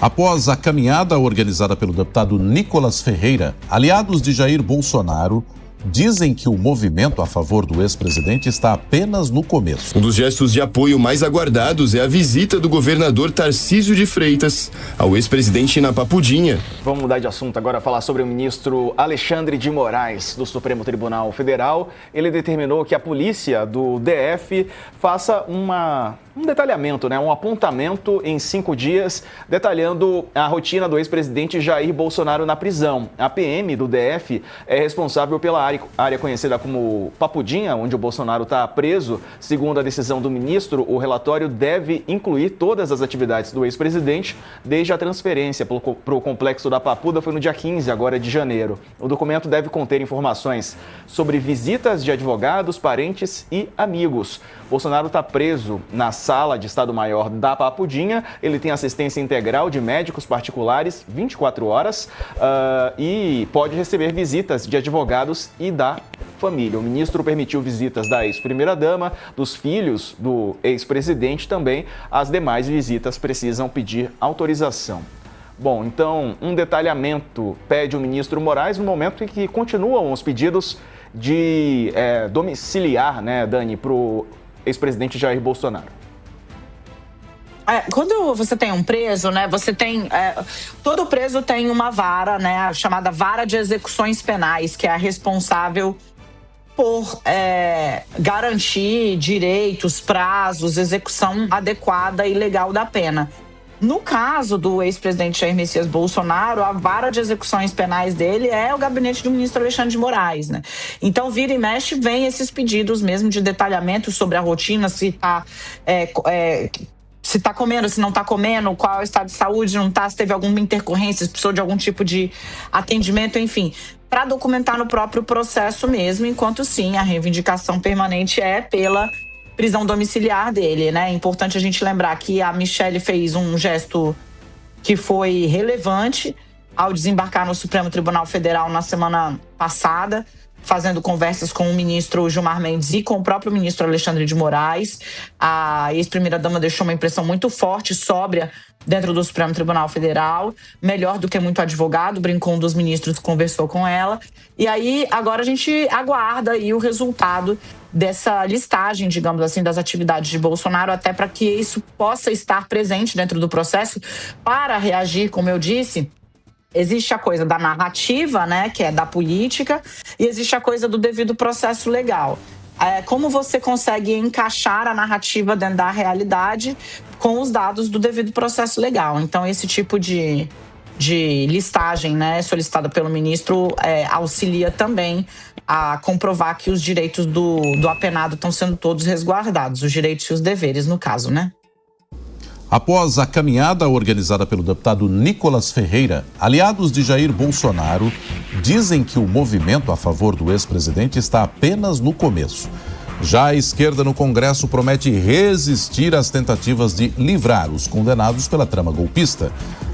Após a caminhada organizada pelo deputado Nicolas Ferreira, aliados de Jair Bolsonaro dizem que o movimento a favor do ex-presidente está apenas no começo. Um dos gestos de apoio mais aguardados é a visita do governador Tarcísio de Freitas ao ex-presidente na Papudinha. Vamos mudar de assunto agora, falar sobre o ministro Alexandre de Moraes, do Supremo Tribunal Federal. Ele determinou que a polícia do DF faça um detalhamento, um apontamento em 5 dias, detalhando a rotina do ex-presidente Jair Bolsonaro na prisão. A PM do DF é responsável pela área conhecida como Papudinha, onde o Bolsonaro está preso. Segundo a decisão do ministro, o relatório deve incluir todas as atividades do ex-presidente, desde a transferência para o complexo da Papuda, foi no dia 15 agora de janeiro. O documento deve conter informações sobre visitas de advogados, parentes e amigos. Bolsonaro está preso na sala de Estado-Maior da Papudinha. Ele tem assistência integral de médicos particulares 24 horas e pode receber visitas de advogados e da família. O ministro permitiu visitas da ex-primeira-dama, dos filhos do ex-presidente também. As demais visitas precisam pedir autorização. Bom, então, um detalhamento pede o ministro Moraes no momento em que continuam os pedidos de domiciliar, Dani, para o ex-presidente Jair Bolsonaro. Quando você tem um preso, você tem... todo preso tem uma vara, a chamada vara de execuções penais, que é a responsável por garantir direitos, prazos, execução adequada e legal da pena. No caso do ex-presidente Jair Messias Bolsonaro, a vara de execuções penais dele é o gabinete do ministro Alexandre de Moraes, Então, vira e mexe, vem esses pedidos mesmo de detalhamento sobre a rotina, se está comendo, se não está comendo, qual é o estado de saúde, não está, se teve alguma intercorrência, se precisou de algum tipo de atendimento, enfim, para documentar no próprio processo mesmo, enquanto sim, a reivindicação permanente é pela prisão domiciliar dele, É importante a gente lembrar que a Michelle fez um gesto que foi relevante ao desembarcar no Supremo Tribunal Federal na semana passada, fazendo conversas com o ministro Gilmar Mendes e com o próprio ministro Alexandre de Moraes. A ex-primeira-dama deixou uma impressão muito forte, sóbria, dentro do Supremo Tribunal Federal, melhor do que muito advogado, brincou um dos ministros que conversou com ela. E aí, agora a gente aguarda aí o resultado dessa listagem, digamos assim, das atividades de Bolsonaro, até para que isso possa estar presente dentro do processo para reagir, como eu disse. Existe a coisa da narrativa, que é da política, e existe a coisa do devido processo legal. Como você consegue encaixar a narrativa dentro da realidade com os dados do devido processo legal. Então, esse tipo de listagem, solicitada pelo ministro, auxilia também a comprovar que os direitos do apenado estão sendo todos resguardados, os direitos e os deveres, no caso, Após a caminhada organizada pelo deputado Nicolas Ferreira, aliados de Jair Bolsonaro dizem que o movimento a favor do ex-presidente está apenas no começo. Já a esquerda no Congresso promete resistir às tentativas de livrar os condenados pela trama golpista.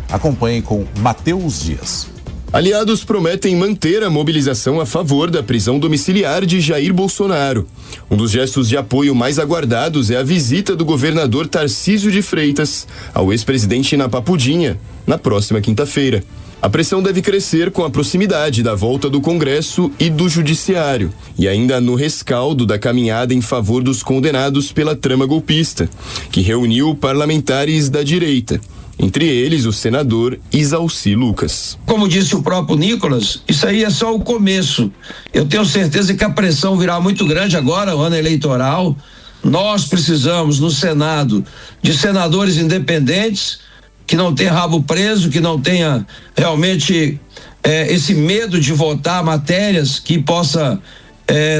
Acompanhem com Matheus Dias. Aliados prometem manter a mobilização a favor da prisão domiciliar de Jair Bolsonaro. Um dos gestos de apoio mais aguardados é a visita do governador Tarcísio de Freitas ao ex-presidente na Papudinha, na próxima quinta-feira. A pressão deve crescer com a proximidade da volta do Congresso e do Judiciário, e ainda no rescaldo da caminhada em favor dos condenados pela trama golpista, que reuniu parlamentares da direita. Entre eles, o senador Isalci Lucas. Como disse o próprio Nicolas, isso aí é só o começo. Eu tenho certeza que a pressão virá muito grande agora, o ano eleitoral. Nós precisamos, no Senado, de senadores independentes, que não tenha rabo preso, que não tenha realmente esse medo de votar matérias que possa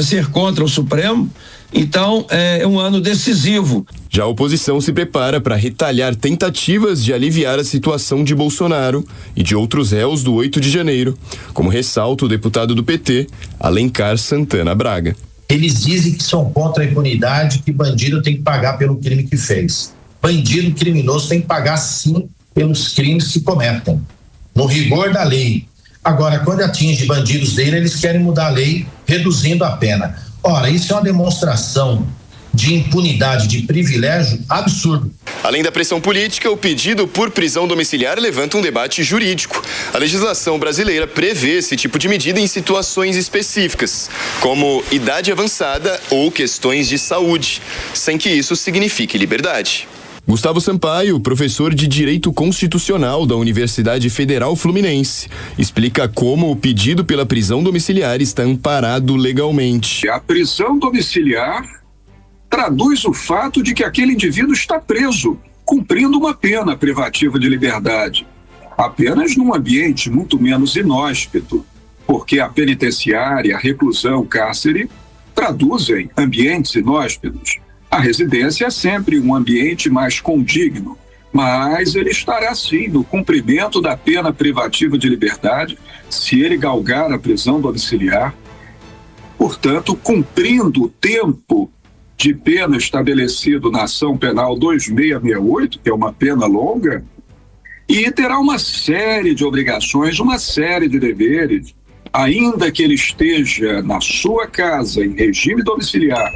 ser contra o Supremo. Então, é um ano decisivo. Já a oposição se prepara para retalhar tentativas de aliviar a situação de Bolsonaro e de outros réus do 8 de janeiro, como ressalta o deputado do PT, Alencar Santana Braga. Eles dizem que são contra a impunidade, que bandido tem que pagar pelo crime que fez. Bandido criminoso tem que pagar, sim, pelos crimes que cometem, no rigor da lei. Agora, quando atinge bandidos dele, eles querem mudar a lei, reduzindo a pena. Ora, isso é uma demonstração de impunidade, de privilégio absurdo. Além da pressão política, o pedido por prisão domiciliar levanta um debate jurídico. A legislação brasileira prevê esse tipo de medida em situações específicas, como idade avançada ou questões de saúde, sem que isso signifique liberdade. Gustavo Sampaio, professor de Direito Constitucional da Universidade Federal Fluminense, explica como o pedido pela prisão domiciliar está amparado legalmente. A prisão domiciliar traduz o fato de que aquele indivíduo está preso, cumprindo uma pena privativa de liberdade, apenas num ambiente muito menos inóspito, porque a penitenciária, a reclusão, o cárcere traduzem ambientes inóspitos. A residência é sempre um ambiente mais condigno, mas ele estará sim no cumprimento da pena privativa de liberdade se ele galgar a prisão domiciliar, portanto, cumprindo o tempo de pena estabelecido na ação penal 2668, que é uma pena longa, e terá uma série de obrigações, uma série de deveres, ainda que ele esteja na sua casa em regime domiciliar.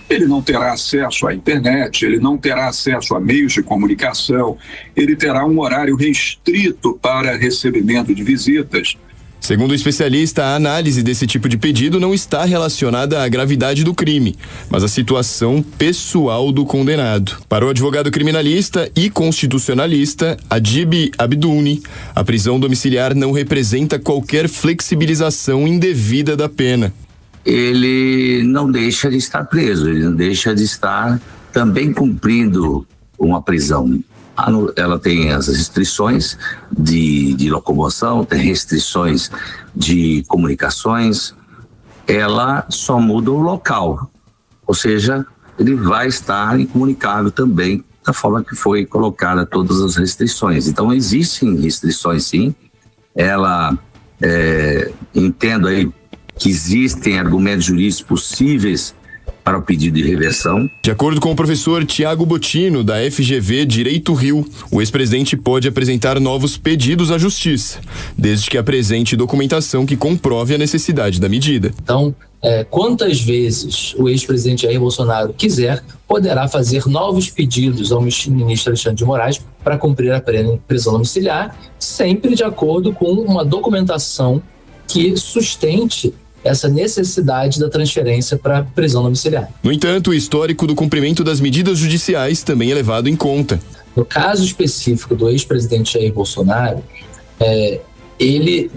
Ele não terá acesso à internet, ele não terá acesso a meios de comunicação, ele terá um horário restrito para recebimento de visitas. Segundo o especialista, a análise desse tipo de pedido não está relacionada à gravidade do crime, mas à situação pessoal do condenado. Para o advogado criminalista e constitucionalista Adib Abduni, a prisão domiciliar não representa qualquer flexibilização indevida da pena. Ele não deixa de estar preso, ele não deixa de estar também cumprindo uma prisão. Ela tem as restrições de locomoção, tem restrições de comunicações, ela só muda o local, ou seja, ele vai estar incomunicável também, da forma que foi colocada todas as restrições. Então existem restrições sim, entendo aí que existem argumentos jurídicos possíveis para o pedido de reversão. De acordo com o professor Tiago Bottino, da FGV Direito Rio, o ex-presidente pode apresentar novos pedidos à Justiça, desde que apresente documentação que comprove a necessidade da medida. Então, quantas vezes o ex-presidente Jair Bolsonaro quiser, poderá fazer novos pedidos ao ministro Alexandre de Moraes para cumprir a prisão domiciliar, sempre de acordo com uma documentação que sustente essa necessidade da transferência para prisão domiciliar. No entanto, o histórico do cumprimento das medidas judiciais também é levado em conta. No caso específico do ex-presidente Jair Bolsonaro, ele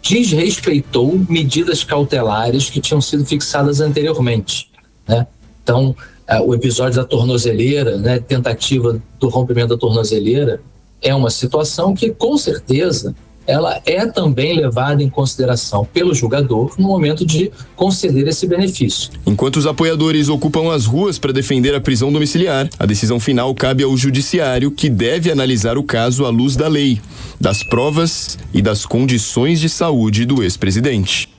desrespeitou medidas cautelares que tinham sido fixadas anteriormente, né? Então, o episódio da tornozeleira, né, tentativa do rompimento da tornozeleira, é uma situação que, com certeza, ela é também levada em consideração pelo julgador no momento de conceder esse benefício. Enquanto os apoiadores ocupam as ruas para defender a prisão domiciliar, a decisão final cabe ao judiciário, que deve analisar o caso à luz da lei, das provas e das condições de saúde do ex-presidente.